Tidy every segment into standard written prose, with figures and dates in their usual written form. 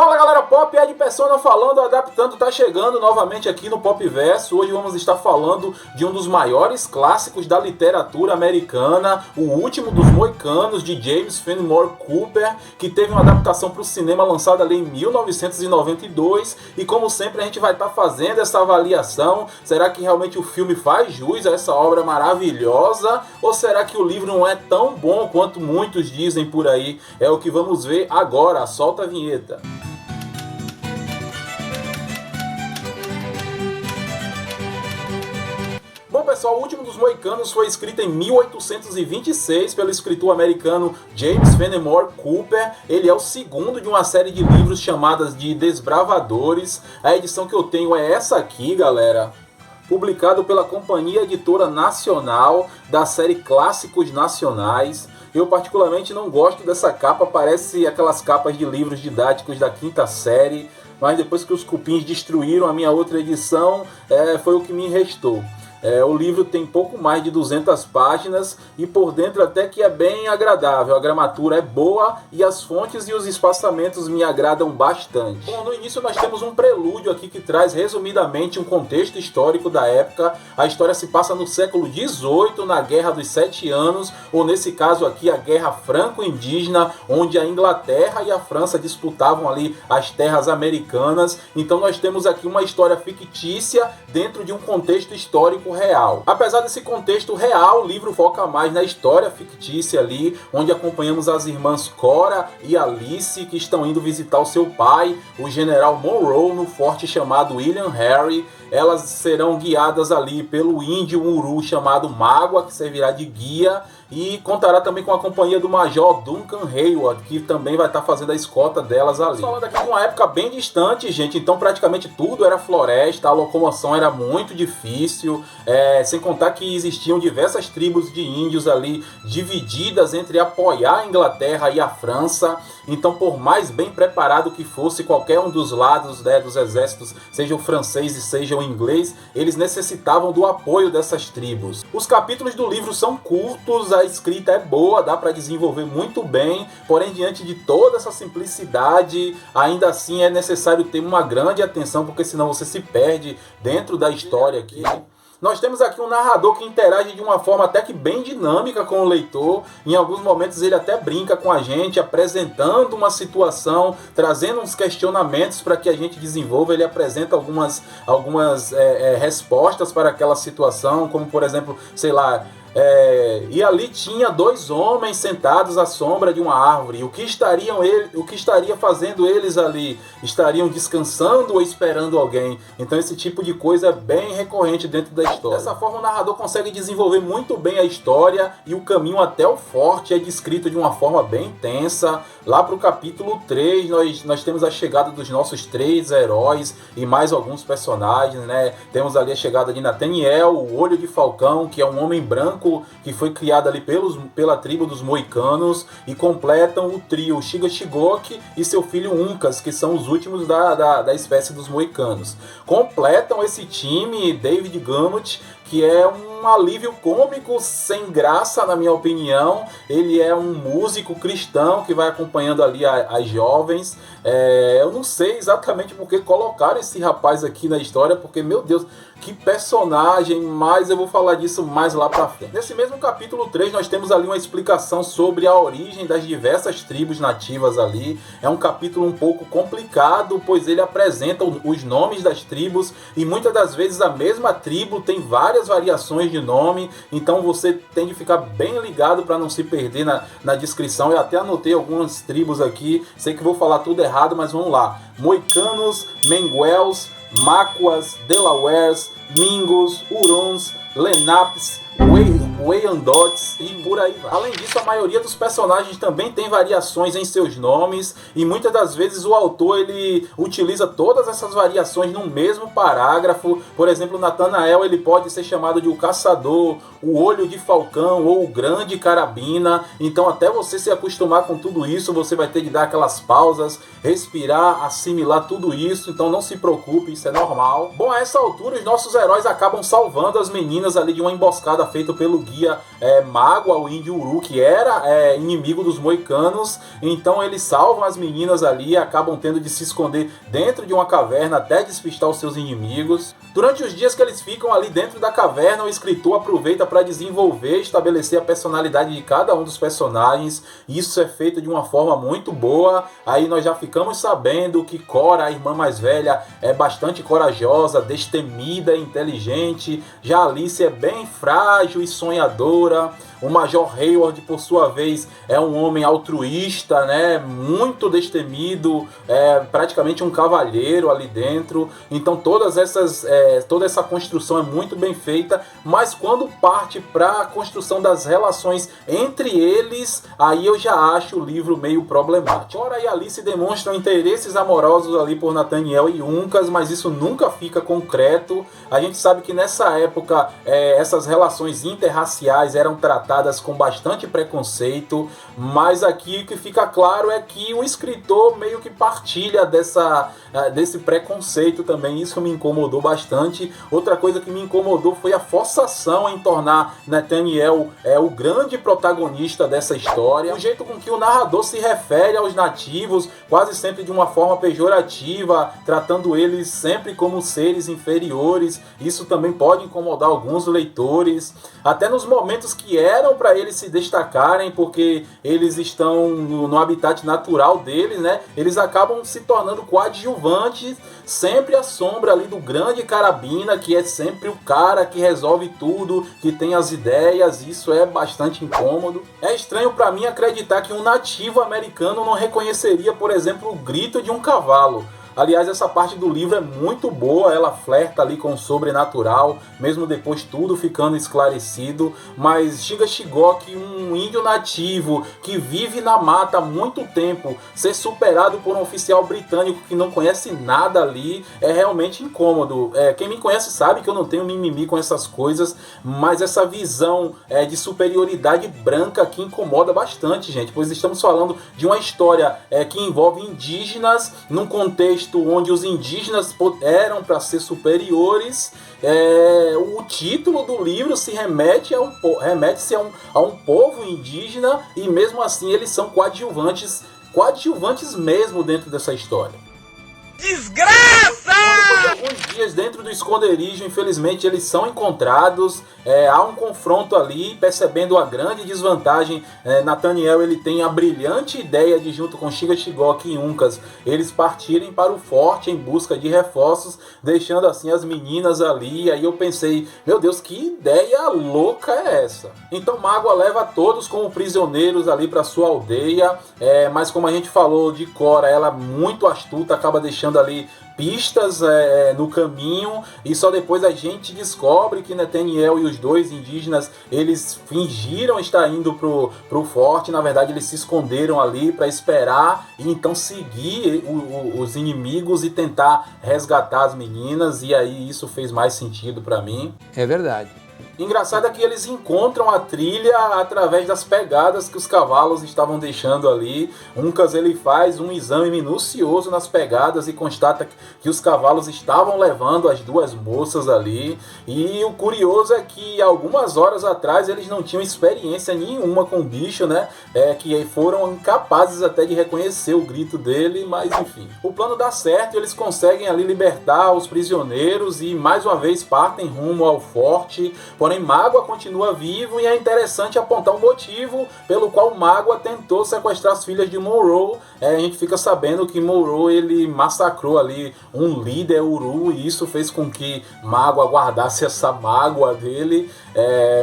Fala galera pop, Ed Persona falando, adaptando, tá chegando novamente aqui no Pop Verso. Hoje vamos estar falando de um dos maiores clássicos da literatura americana, O Último dos Moicanos, de James Fenimore Cooper, que teve uma adaptação para o cinema lançada ali em 1992. E como sempre a gente vai estar fazendo essa avaliação. Será que realmente o filme faz jus a essa obra maravilhosa? Ou será que o livro não é tão bom quanto muitos dizem por aí? É o que vamos ver agora, solta a vinheta. Bom pessoal, O Último dos Moicanos foi escrito em 1826 pelo escritor americano James Fenimore Cooper. Ele é o segundo de uma série de livros chamadas de Desbravadores. A edição que eu tenho é essa aqui, galera. Publicado pela Companhia Editora Nacional, da série Clássicos Nacionais. Eu particularmente não gosto dessa capa, parece aquelas capas de livros didáticos da quinta série. Mas depois que os cupins destruíram a minha outra edição, foi o que me restou. O livro tem pouco mais de 200 páginas e por dentro até que é bem agradável. A gramatura é boa e as fontes e os espaçamentos me agradam bastante. Bom, no início nós temos um prelúdio aqui que traz resumidamente um contexto histórico da época. A história se passa no século XVIII, na Guerra dos 7 Anos, ou nesse caso aqui a Guerra Franco-Indígena, onde a Inglaterra e a França disputavam ali as terras americanas. Então nós temos aqui uma história fictícia dentro de um contexto histórico real. Apesar desse contexto real, o livro foca mais na história fictícia ali, onde acompanhamos as irmãs Cora e Alice, que estão indo visitar o seu pai, o general Monroe, no forte chamado William Henry. Elas serão guiadas ali pelo índio Uru chamado Mágoa, que servirá de guia, e contará também com a companhia do Major Duncan Hayward, que também vai estar fazendo a escolta delas ali. Falando aqui de uma época bem distante, gente, então praticamente tudo era floresta, a locomoção era muito difícil, sem contar que existiam diversas tribos de índios ali divididas entre apoiar a Inglaterra e a França. Então, por mais bem preparado que fosse qualquer um dos lados, dos exércitos, seja o francês e seja o inglês, eles necessitavam do apoio dessas tribos. Os capítulos do livro são curtos, a escrita é boa, dá para desenvolver muito bem, porém diante de toda essa simplicidade, ainda assim é necessário ter uma grande atenção, porque senão você se perde dentro da história aqui. Nós temos aqui um narrador que interage de uma forma até que bem dinâmica com o leitor. Em alguns momentos ele até brinca com a gente, apresentando uma situação, trazendo uns questionamentos para que a gente desenvolva. Ele apresenta algumas respostas para aquela situação, como por exemplo, sei lá... e ali tinha 2 homens sentados à sombra de uma árvore. O que estaria fazendo eles ali? Estariam descansando ou esperando alguém? Então esse tipo de coisa é bem recorrente dentro da história. Dessa forma o narrador consegue desenvolver muito bem a história, e o caminho até o forte é descrito de uma forma bem tensa. Lá para o capítulo 3 nós temos a chegada dos nossos 3 heróis e mais alguns personagens, né? Temos ali a chegada de Nathaniel, o Olho de Falcão, que é um homem branco que foi criado ali pela tribo dos Moicanos, e completam o trio Shiga Shigoki e seu filho Uncas, que são os últimos da espécie dos Moicanos. Completam esse time David Gamut, que é um alívio cômico sem graça, na minha opinião. Ele é um músico cristão que vai acompanhando ali as jovens. Eu não sei exatamente por que colocaram esse rapaz aqui na história, porque, meu Deus, que personagem, mas eu vou falar disso mais lá pra frente. Nesse mesmo capítulo 3, nós temos ali uma explicação sobre a origem das diversas tribos nativas ali. É um capítulo um pouco complicado, pois ele apresenta os nomes das tribos, e muitas das vezes a mesma tribo tem várias variações de nome, então você tem que ficar bem ligado para não se perder na descrição. Eu até anotei algumas tribos aqui, sei que vou falar tudo errado, mas vamos lá. Moicanos, Menguels, Macuas, Delawares, Mingos, Hurons, Lenapes, Wyandots e por aí vai. Além disso, a maioria dos personagens também tem variações em seus nomes, e muitas das vezes o autor ele utiliza todas essas variações no mesmo parágrafo. Por exemplo, Nathanael ele pode ser chamado de o Caçador, o Olho de Falcão ou o Grande Carabina. Então até você se acostumar com tudo isso, você vai ter que dar aquelas pausas, respirar, assimilar tudo isso. Então não se preocupe, isso é normal. Bom, a essa altura os nossos heróis acabam salvando as meninas ali de uma emboscada feita pelo seguia Mágoa, o índio Uru, que era inimigo dos moicanos. Então eles salvam as meninas ali, acabam tendo de se esconder dentro de uma caverna até despistar os seus inimigos. Durante os dias que eles ficam ali dentro da caverna, o escritor aproveita para desenvolver e estabelecer a personalidade de cada um dos personagens. Isso é feito de uma forma muito boa. Aí nós já ficamos sabendo que Cora, a irmã mais velha, é bastante corajosa, destemida e inteligente. Já Alice é bem frágil e sonhadora. O Major Hayward, por sua vez, é um homem altruísta, né? Muito destemido, praticamente um cavalheiro ali dentro. Então toda essa construção é muito bem feita, mas quando parte para a construção das relações entre eles, aí eu já acho o livro meio problemático. Cora e Alice demonstram interesses amorosos ali por Nathaniel e Uncas, mas isso nunca fica concreto. A gente sabe que nessa época essas relações interraciais eram tratadas com bastante preconceito, mas aqui o que fica claro é que o escritor meio que partilha desse preconceito também. Isso me incomodou bastante. Outra coisa que me incomodou foi a forçação em tornar Nathaniel o grande protagonista dessa história. O jeito com que o narrador se refere aos nativos, quase sempre de uma forma pejorativa, tratando eles sempre como seres inferiores. Isso também pode incomodar alguns leitores, até nos momentos que eram para eles se destacarem, porque eles estão no habitat natural deles, né? Eles acabam se tornando coadjuvantes, sempre à sombra ali do grande Carabina, que é sempre o cara que resolve tudo, que tem as ideias. Isso é bastante incômodo. É estranho para mim acreditar que um nativo americano não reconheceria, por exemplo, o grito de um cavalo. Aliás, essa parte do livro é muito boa, ela flerta ali com o sobrenatural, mesmo depois tudo ficando esclarecido. Mas Xiga Xigok, um índio nativo que vive na mata há muito tempo, ser superado por um oficial britânico que não conhece nada ali, é realmente incômodo. Quem me conhece sabe que eu não tenho mimimi com essas coisas, mas essa visão de superioridade branca que incomoda bastante, gente, pois estamos falando de uma história que envolve indígenas num contexto onde os indígenas eram para ser superiores. O título do livro se remete-se a um povo indígena, e mesmo assim eles são coadjuvantes mesmo dentro dessa história. Desgraça! Depois de alguns dias dentro do esconderijo, infelizmente eles são encontrados. Há um confronto ali, percebendo a grande desvantagem. Nathaniel ele tem a brilhante ideia de, junto com Xiga Xigok e Uncas, eles partirem para o forte em busca de reforços, deixando assim as meninas ali. E aí eu pensei, meu Deus, que ideia louca é essa? Então Mágoa leva todos como prisioneiros ali para sua aldeia, mas como a gente falou de Cora, ela é muito astuta, acaba deixando ali pistas no caminho, e só depois a gente descobre que Nathaniel e os dois indígenas, eles fingiram estar indo pro forte. Na verdade eles se esconderam ali para esperar e então seguir os inimigos e tentar resgatar as meninas, e aí isso fez mais sentido para mim. É verdade. Engraçado é que eles encontram a trilha através das pegadas que os cavalos estavam deixando ali. Uncas ele faz um exame minucioso nas pegadas e constata que os cavalos estavam levando as duas moças ali. E o curioso é que algumas horas atrás eles não tinham experiência nenhuma com o bicho, né? Que foram incapazes até de reconhecer o grito dele, mas enfim. O plano dá certo e eles conseguem ali libertar os prisioneiros e mais uma vez partem rumo ao forte. Porém, Mágoa continua vivo, e é interessante apontar um motivo pelo qual Mágoa tentou sequestrar as filhas de Monroe. A gente fica sabendo que Monroe ele massacrou ali um líder Uru, e isso fez com que Mágoa guardasse essa mágoa dele.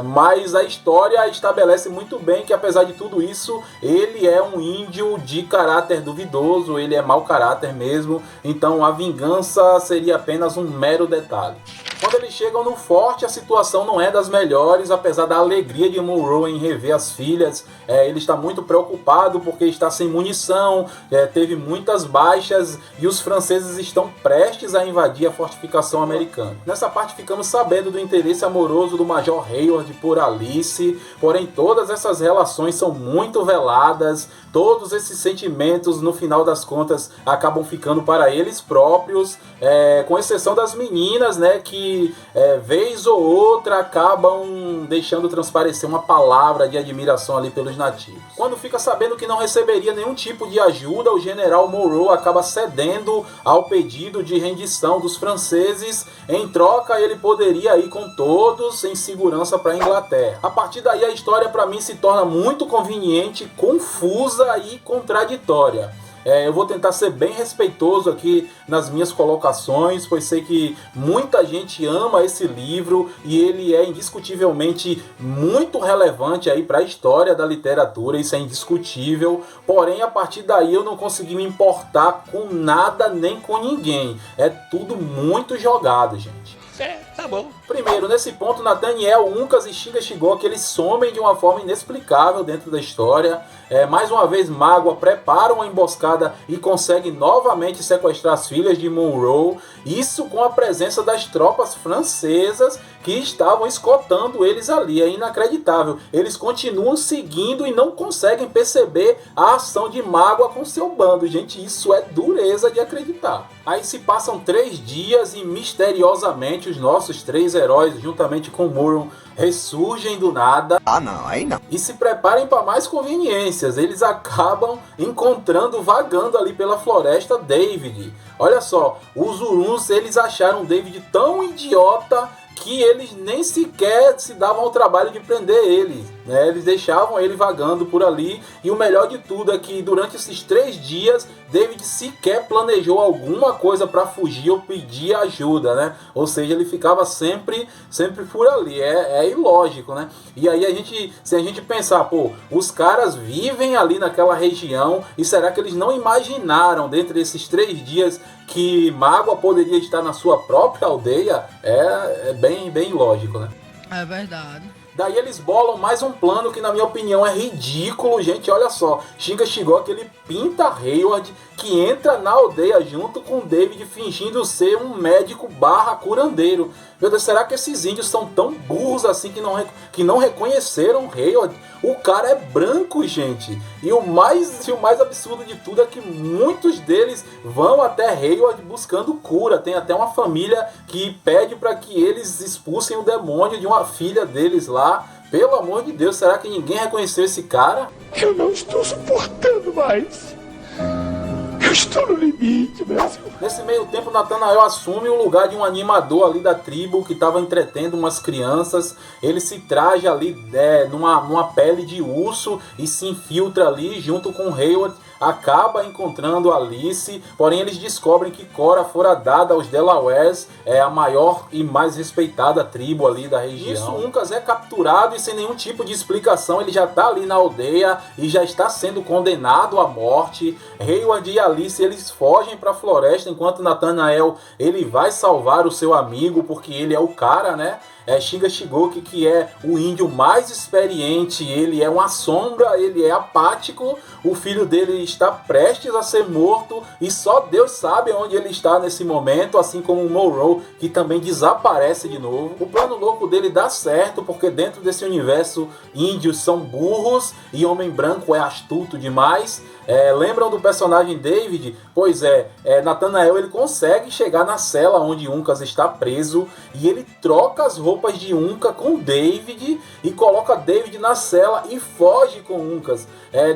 Mas a história estabelece muito bem que, apesar de tudo isso, ele é um índio de caráter duvidoso, ele é mau caráter mesmo, então a vingança seria apenas um mero detalhe. Quando eles chegam no forte, a situação não é das melhores, apesar da alegria de Monroe em rever as filhas. Ele está muito preocupado porque está sem munição, teve muitas baixas e os franceses estão prestes a invadir a fortificação americana. Nessa parte ficamos sabendo do interesse amoroso do Major Hayward por Alice, porém todas essas relações são muito veladas, todos esses sentimentos no final das contas acabam ficando para eles próprios, com exceção das meninas, né, que que vez ou outra acabam deixando transparecer uma palavra de admiração ali pelos nativos. Quando fica sabendo que não receberia nenhum tipo de ajuda, o general Monroe acaba cedendo ao pedido de rendição dos franceses. Em troca, ele poderia ir com todos em segurança para a Inglaterra. A partir daí, a história para mim se torna muito conveniente, confusa e contraditória. Eu vou tentar ser bem respeitoso aqui nas minhas colocações, pois sei que muita gente ama esse livro e ele é indiscutivelmente muito relevante aí para a história da literatura, isso é indiscutível. Porém, a partir daí eu não consegui me importar com nada nem com ninguém. É tudo muito jogado, gente. Tá bom. Primeiro, nesse ponto, Nathaniel, Uncas e Shinga Shigok, eles somem de uma forma inexplicável dentro da história. Mais uma vez, Mágoa prepara uma emboscada e consegue novamente sequestrar as filhas de Monroe. Isso com a presença das tropas francesas que estavam escoltando eles ali. É inacreditável. Eles continuam seguindo e não conseguem perceber a ação de Mágoa com seu bando. Gente, isso é dureza de acreditar. Aí se passam 3 dias e misteriosamente os nossos 3 heróis, juntamente com Monroe, ressurgem do nada. Ah, não, aí não. E se preparem para mais conveniências. Eles acabam encontrando, vagando ali pela floresta, David. Olha só, os Huruns, eles acharam David tão idiota que eles nem sequer se davam ao trabalho de prender ele, né? Eles deixavam ele vagando por ali. E o melhor de tudo é que durante esses 3 dias David sequer planejou alguma coisa para fugir ou pedir ajuda, né? Ou seja, ele ficava sempre por ali. É ilógico, né? E aí se a gente pensar, pô, os caras vivem ali naquela região, e será que eles não imaginaram dentro desses 3 dias que Mágoa poderia estar na sua própria aldeia? É bem ilógico, né? É verdade. Daí eles bolam mais um plano que, na minha opinião, é ridículo, gente. Olha só, Shinga Shigok, ele pinta Hayward, que entra na aldeia junto com David, fingindo ser um médico / curandeiro. Meu Deus, será que esses índios são tão burros assim que não reconheceram Hayward? O cara é branco, gente. E o mais absurdo de tudo é que muitos deles vão até Hayward buscando cura. Tem até uma família que pede para que eles expulsem o demônio de uma filha deles lá. Pelo amor de Deus, será que ninguém reconheceu esse cara? Eu não estou suportando mais. Eu estou no limite, meu senhor. Nesse meio tempo, Nathanael assume o lugar de um animador ali da tribo que estava entretendo umas crianças. Ele se traja ali numa pele de urso e se infiltra ali junto com Hayward. Acaba encontrando Alice, porém eles descobrem que Cora fora dada aos Delawares, a maior e mais respeitada tribo ali da região. Isso, Uncas é capturado e sem nenhum tipo de explicação ele já está ali na aldeia e já está sendo condenado à morte. Hayward e Alice, eles fogem para a floresta, enquanto Nathanael, ele vai salvar o seu amigo, porque ele é o cara, né? Shinga Shigok, que é o índio mais experiente, ele é uma sombra, ele é apático, o filho dele está prestes a ser morto e só Deus sabe onde ele está nesse momento, assim como o Monroe, que também desaparece de novo. O plano louco dele dá certo, porque dentro desse universo índios são burros e homem branco é astuto demais. Lembram do personagem David? Pois Nathanael, ele consegue chegar na cela onde Uncas está preso e ele troca as roupas de Unca com David e coloca David na cela e foge com Uncas,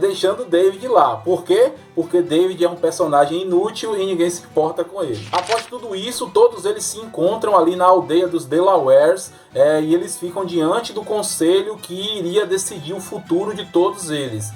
deixando David lá. Por quê? Porque David é um personagem inútil e ninguém se importa com ele. Após tudo isso, todos eles se encontram ali na aldeia dos Delawares e eles ficam diante do conselho que iria decidir o futuro de todos eles.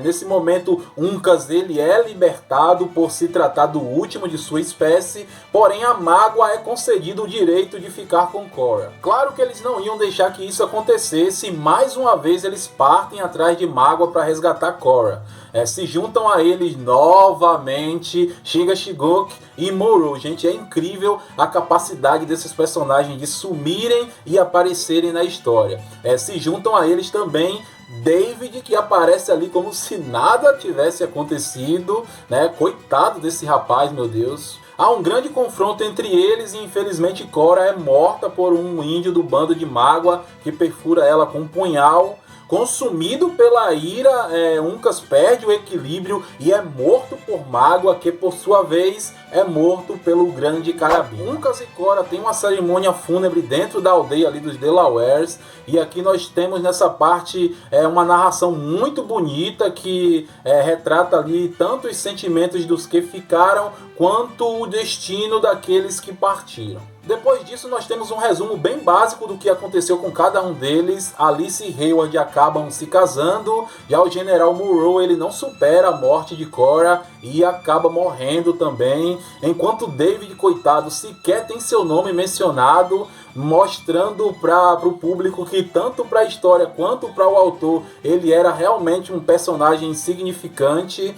Nesse momento, Uncas, ele é libertado por se tratar do último de sua espécie, porém a Mágoa é concedido o direito de ficar com Cora. Claro que eles não iam deixar que isso acontecesse e mais uma vez eles partem atrás de Mágoa para resgatar Cora. Se juntam a eles novamente Shinga Shigok e Monroe. Gente, é incrível a capacidade desses personagens de sumirem e aparecerem na história. Se juntam a eles também David, que aparece ali como se nada tivesse acontecido, né? Coitado desse rapaz, meu Deus. Há um grande confronto entre eles e infelizmente Cora é morta por um índio do bando de Mágoa que perfura ela com um punhal. Consumido pela ira, Uncas perde o equilíbrio e é morto por Mágoa, que por sua vez é morto pelo grande Carabina. Uncas e Cora têm uma cerimônia fúnebre dentro da aldeia ali dos Delawares, e aqui nós temos nessa parte uma narração muito bonita que retrata ali tanto os sentimentos dos que ficaram quanto o destino daqueles que partiram. Depois disso nós temos um resumo bem básico do que aconteceu com cada um deles. Alice e Hayward acabam se casando, já o General Monroe ele não supera a morte de Cora e acaba morrendo também, enquanto David, coitado, sequer tem seu nome mencionado, mostrando para o público que tanto para a história quanto para o autor ele era realmente um personagem insignificante.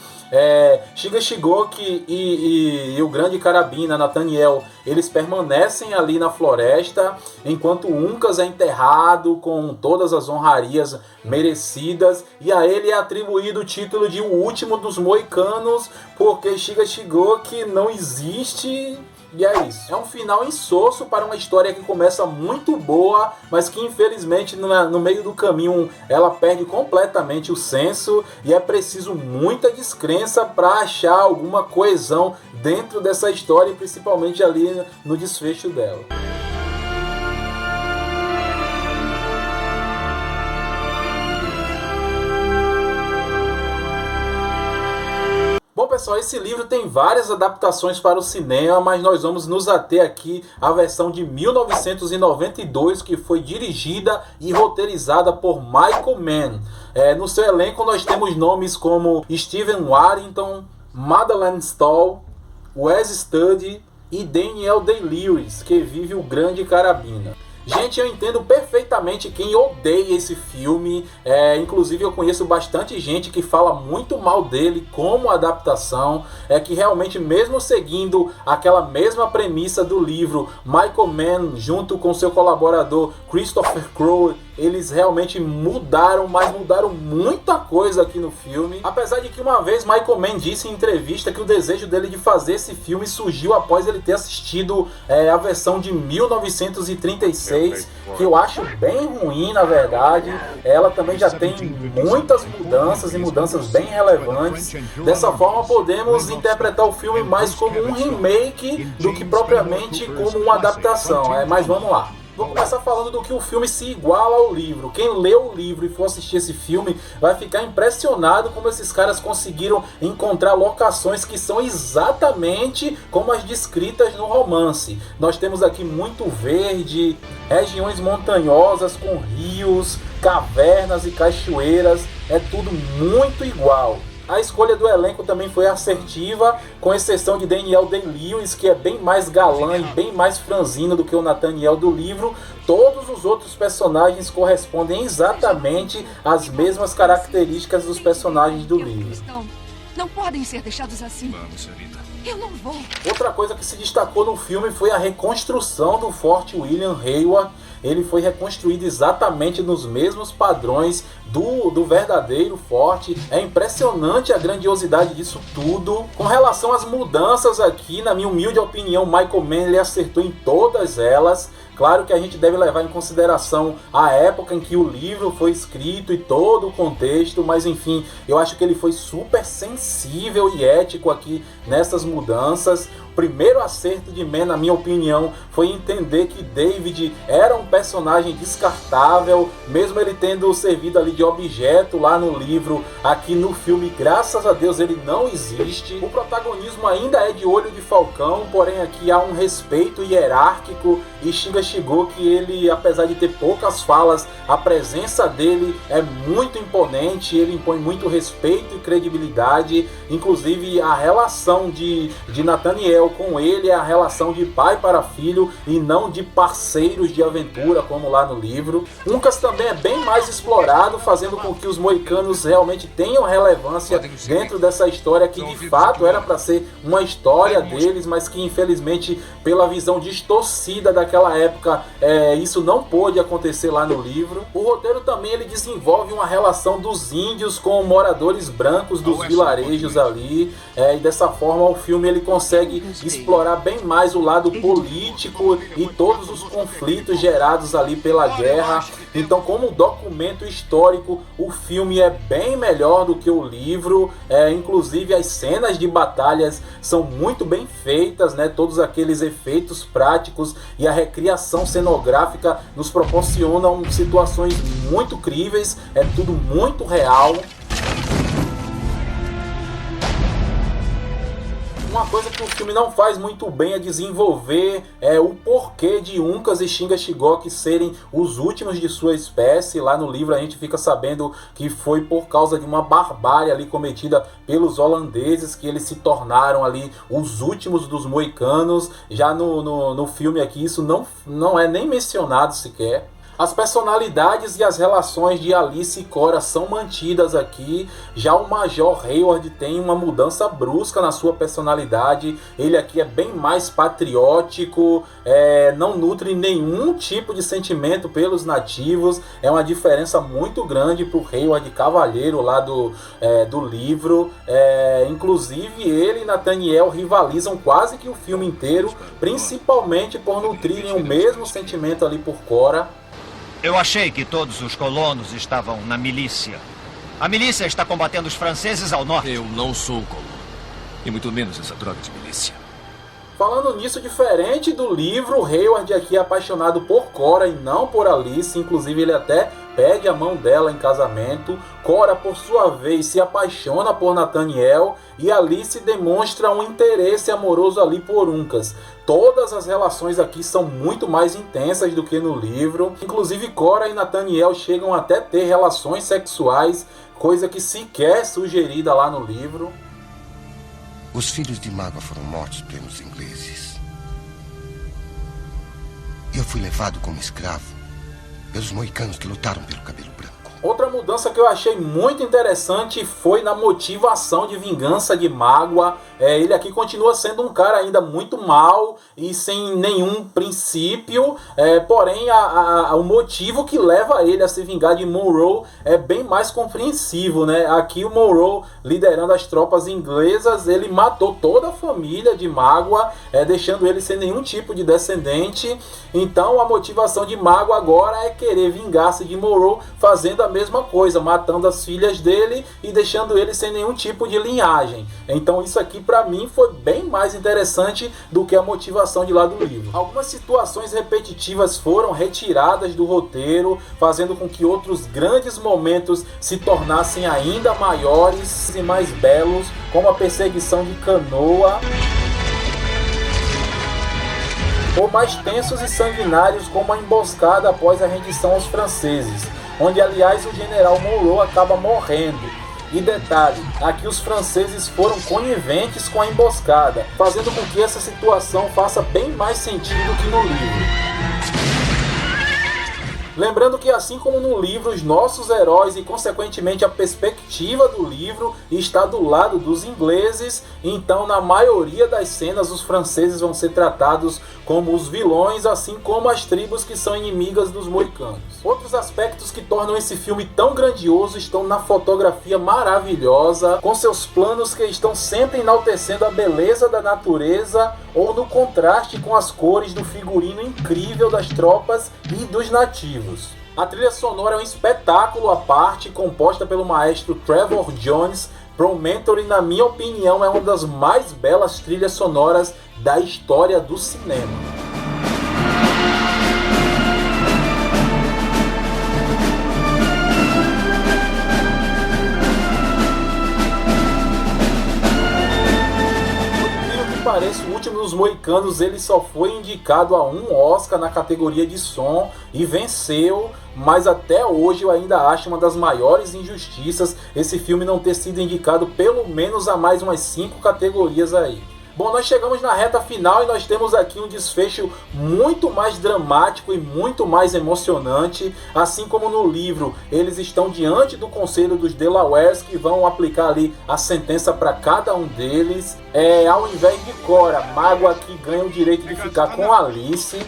Shiga Shigoki e o grande Carabina, Nathaniel, eles permanecem ali na floresta, enquanto Uncas é enterrado com todas as honrarias merecidas, e a ele é atribuído o título de o último dos moicanos, porque Shiga Shigoki não existe. E é isso. É um final insosso para uma história que começa muito boa, mas que infelizmente no meio do caminho ela perde completamente o senso, e é preciso muita descrença para achar alguma coesão dentro dessa história, e principalmente ali no desfecho dela. Bom, pessoal, esse livro tem várias adaptações para o cinema, mas nós vamos nos ater aqui à versão de 1992, que foi dirigida e roteirizada por Michael Mann. No seu elenco nós temos nomes como Steven Warrington, Madeleine Stoll, Wes Studi e Daniel Day-Lewis, que vive o grande Carabina. Gente, eu entendo perfeitamente quem odeia esse filme, inclusive eu conheço bastante gente que fala muito mal dele como adaptação, que realmente mesmo seguindo aquela mesma premissa do livro, Michael Mann junto com seu colaborador Christopher Crowe, eles realmente mudaram, mas mudaram muita coisa aqui no filme. Apesar de que uma vez Michael Mann disse em entrevista que o desejo dele de fazer esse filme surgiu após ele ter assistido a versão de 1936, que eu acho bem ruim na verdade. Ela também já tem muitas mudanças e mudanças bem relevantes. Dessa forma podemos interpretar o filme mais como um remake do que propriamente como uma adaptação. Mas vamos lá. Vou começar falando do que o filme se iguala ao livro. Quem leu o livro e for assistir esse filme vai ficar impressionado como esses caras conseguiram encontrar locações que são exatamente como as descritas no romance. Nós temos aqui muito verde, regiões montanhosas com rios, cavernas e cachoeiras, é tudo muito igual. A escolha do elenco também foi assertiva, com exceção de Daniel Day-Lewis, que é bem mais galã e bem mais franzino do que o Nathaniel do livro. Todos os outros personagens correspondem exatamente às mesmas características dos personagens do livro. Não podem ser deixados assim. Vamos, senhorita. Eu não vou. Outra coisa que se destacou no filme foi a reconstrução do Forte William Hayward. Ele foi reconstruído exatamente nos mesmos padrões do verdadeiro forte. É impressionante a grandiosidade disso tudo. Com relação às mudanças aqui, na minha humilde opinião, Michael Mann ele acertou em todas elas. Claro que a gente deve levar em consideração a época em que o livro foi escrito e todo o contexto, mas enfim, eu acho que ele foi super sensível e ético aqui nessas mudanças. O primeiro acerto de Mann, na minha opinião, foi entender que David era um personagem descartável, mesmo ele tendo servido ali de objeto lá no livro. Aqui no filme, graças a Deus, ele não existe. O protagonismo ainda é de Olho de Falcão, porém aqui há um respeito hierárquico, e Shiga Shigoki, ele, apesar de ter poucas falas, a presença dele é muito imponente, ele impõe muito respeito e credibilidade. Inclusive a relação de Nathaniel com ele é a relação de pai para filho e não de parceiros de aventura como lá no livro. Uncas também é bem mais explorado, fazendo com que os moicanos realmente tenham relevância dentro dessa história que de fato era para ser uma história deles, mas que infelizmente pela visão distorcida daquela época época isso não pôde acontecer lá no livro. O roteiro também ele desenvolve uma relação dos índios com moradores brancos dos vilarejos ali, e dessa forma o filme ele consegue explorar bem mais o lado político e todos os conflitos gerados ali pela guerra. Então, como documento histórico, o filme é bem melhor do que o livro. Inclusive as cenas de batalhas são muito bem feitas, né? Todos aqueles efeitos práticos e a recriação cenográfica nos proporcionam situações muito críveis, é tudo muito real. Uma coisa que o filme não faz muito bem é desenvolver o porquê de Uncas e Chingachgook serem os últimos de sua espécie. Lá no livro a gente fica sabendo que foi por causa de uma barbárie ali cometida pelos holandeses que eles se tornaram ali os últimos dos moicanos. Já no filme aqui isso não é nem mencionado sequer. As personalidades e as relações de Alice e Cora são mantidas aqui. Já o Major Hayward tem uma mudança brusca na sua personalidade. Ele aqui é bem mais patriótico, não nutre nenhum tipo de sentimento pelos nativos. É uma diferença muito grande para o Hayward Cavalheiro lá do livro. Inclusive ele e Nathaniel rivalizam quase que o filme inteiro, principalmente por nutrirem o mesmo sentimento ali por Cora. Eu achei que todos os colonos estavam na milícia. A milícia está combatendo os franceses ao norte. Eu não sou colono. E muito menos essa droga de milícia. Falando nisso, diferente do livro, Hayward aqui é apaixonado por Cora e não por Alice. Inclusive ele até pede a mão dela em casamento. Cora, por sua vez, se apaixona por Nathaniel e Alice demonstra um interesse amoroso ali por Uncas. Todas as relações aqui são muito mais intensas do que no livro. Inclusive Cora e Nathaniel chegam até ter relações sexuais, coisa que sequer é sugerida lá no livro. Os filhos de Mágua foram mortos pelos ingleses. Eu fui levado como escravo pelos moicanos que lutaram pelo cabelo branco. Outra mudança que eu achei muito interessante foi na motivação de vingança de Mágua. Ele aqui continua sendo um cara ainda muito mau e sem nenhum princípio, porém o motivo que leva ele a se vingar de Monroe é bem mais compreensivo, né? Aqui o Monroe, liderando as tropas inglesas, ele matou toda a família de Mágua, deixando ele sem nenhum tipo de descendente. Então a motivação de Mágua agora é querer vingar-se de Monroe, fazendo a mesma coisa, matando as filhas dele e deixando ele sem nenhum tipo de linhagem. Então isso aqui para mim foi bem mais interessante do que a motivação de lá do livro. Algumas situações repetitivas foram retiradas do roteiro, fazendo com que outros grandes momentos se tornassem ainda maiores e mais belos, como a perseguição de canoa, ou mais tensos e sanguinários como a emboscada após a rendição aos franceses, onde aliás o general Monroe acaba morrendo. E detalhe, aqui os franceses foram coniventes com a emboscada, fazendo com que essa situação faça bem mais sentido do que no livro. Lembrando que assim como no livro, os nossos heróis e consequentemente a perspectiva do livro está do lado dos ingleses, então na maioria das cenas os franceses vão ser tratados como os vilões, assim como as tribos que são inimigas dos moicanos. Outros aspectos que tornam esse filme tão grandioso estão na fotografia maravilhosa, com seus planos que estão sempre enaltecendo a beleza da natureza, ou no contraste com as cores do figurino incrível das tropas e dos nativos. A trilha sonora é um espetáculo à parte, composta pelo maestro Trevor Jones. Promontory, na minha opinião, é uma das mais belas trilhas sonoras da história do cinema. Parece, o Último dos Moicanos ele só foi indicado a um Oscar na categoria de som e venceu, mas até hoje eu ainda acho uma das maiores injustiças esse filme não ter sido indicado pelo menos a mais umas 5 categorias aí. Bom, nós chegamos na reta final e nós temos aqui um desfecho muito mais dramático e muito mais emocionante. Assim como no livro, eles estão diante do conselho dos Delawares que vão aplicar ali a sentença para cada um deles. Ao invés de Cora, Mágua aqui ganha o direito de ficar com Alice.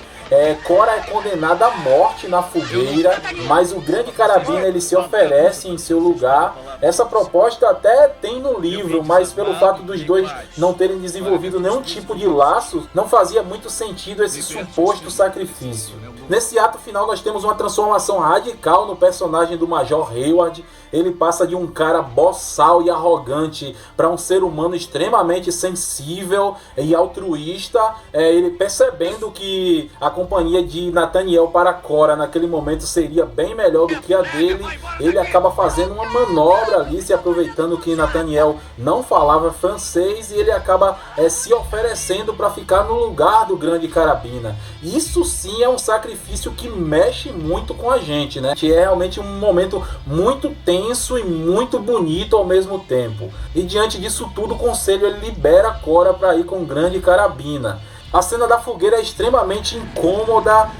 Cora é condenada à morte na fogueira, mas o Grande Carabina ele se oferece em seu lugar. Essa proposta até tem no livro, mas pelo fato dos dois não terem desenvolvido nenhum tipo de laço, não fazia muito sentido esse suposto sacrifício. Nesse ato final nós temos uma transformação radical no personagem do Major Hayward. Ele passa de um cara boçal e arrogante para um ser humano extremamente sensível e altruísta. Ele percebendo que a companhia de Nathaniel para Cora naquele momento seria bem melhor do que a dele, ele acaba fazendo uma manobra ali, se aproveitando que Nathaniel não falava francês, e ele acaba se oferecendo para ficar no lugar do Grande Carabina. Isso sim é um sacrifício que mexe muito com a gente, né? Que é realmente um momento muito tenso e muito bonito ao mesmo tempo. E diante disso tudo, o Conselho ele libera Cora para ir com o Grande Carabina. A cena da fogueira é extremamente incômoda,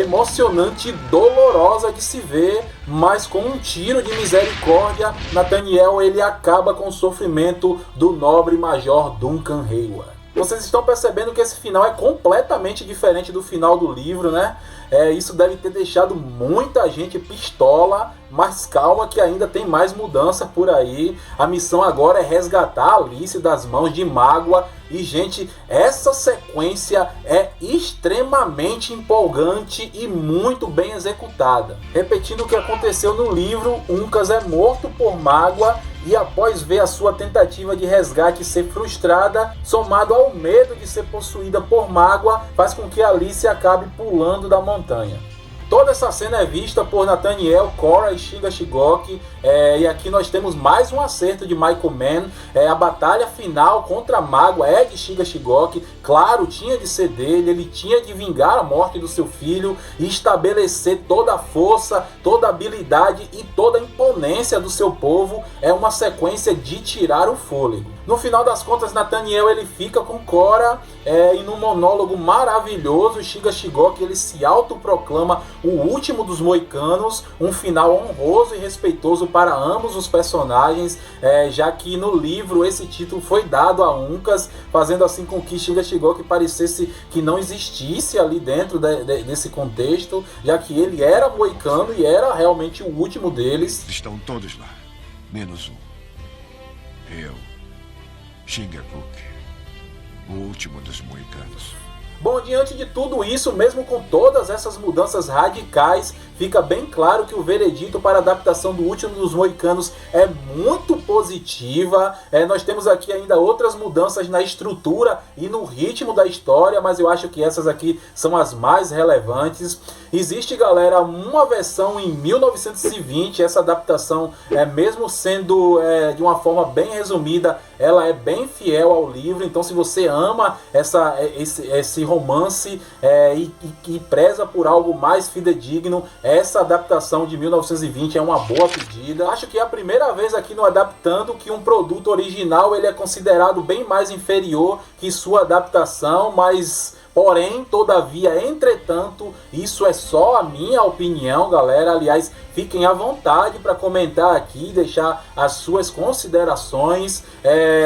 emocionante e dolorosa de se ver, mas com um tiro de misericórdia, Nathaniel ele acaba com o sofrimento do nobre Major Duncan Hayward. Vocês estão percebendo que esse final é completamente diferente do final do livro, né? Isso deve ter deixado muita gente pistola, mas calma que ainda tem mais mudança por aí. A missão agora é resgatar a Alice das mãos de Mágoa. E, gente, essa sequência é extremamente empolgante e muito bem executada. Repetindo o que aconteceu no livro, Uncas é morto por Mágoa e após ver a sua tentativa de resgate ser frustrada, somado ao medo de ser possuída por Mágoa, faz com que Alice acabe pulando da montanha. Toda essa cena é vista por Nathaniel, Cora e Shiga Shigoki, e aqui nós temos mais um acerto de Michael Mann. A batalha final contra a Mágoa é de Shiga Shigoki, claro, tinha de ser dele, ele tinha de vingar a morte do seu filho e estabelecer toda a força, toda a habilidade e toda a imponência do seu povo. É uma sequência de tirar o fôlego. No final das contas, Nathaniel ele fica com Cora e num monólogo maravilhoso, Shiga Shigoki ele se autoproclama o último dos moicanos, um final honroso e respeitoso para ambos os personagens, já que no livro esse título foi dado a Uncas, fazendo assim com que Shiga Shigoki parecesse que não existisse ali dentro desse contexto, já que ele era moicano e era realmente o último deles. Estão todos lá, menos um. Eu, Chingachgook, o último dos moicanos. Bom, diante de tudo isso, mesmo com todas essas mudanças radicais, fica bem claro que o veredito para a adaptação do Último dos Moicanos é muito positiva. Nós temos aqui ainda outras mudanças na estrutura e no ritmo da história, mas eu acho que essas aqui são as mais relevantes. Existe, galera, uma versão em 1920, essa adaptação, mesmo sendo de uma forma bem resumida, ela é bem fiel ao livro. Então, se você ama esse romance e preza por algo mais fidedigno, essa adaptação de 1920 é uma boa pedida. Acho que é a primeira vez aqui no Adaptando que um produto original ele é considerado bem mais inferior que sua adaptação, mas... Porém, todavia, entretanto, isso é só a minha opinião, galera. Aliás, fiquem à vontade para comentar aqui, deixar as suas considerações.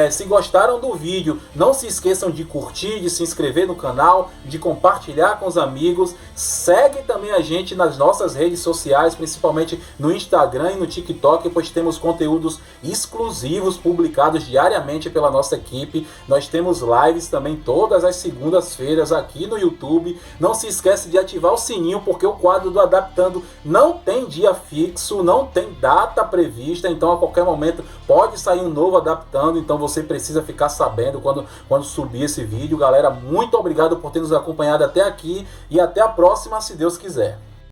Se gostaram do vídeo, não se esqueçam de curtir, de se inscrever no canal, de compartilhar com os amigos. Segue também a gente nas nossas redes sociais, principalmente no Instagram e no TikTok, pois temos conteúdos exclusivos publicados diariamente pela nossa equipe. Nós temos lives também todas as segundas-feiras aqui no YouTube. Não se esquece de ativar o sininho, porque o quadro do Adaptando não tem dia fixo, não tem data prevista, então a qualquer momento pode sair um novo Adaptando, então você precisa ficar sabendo quando subir esse vídeo. Galera, muito obrigado por ter nos acompanhado até aqui e até a próxima, se Deus quiser.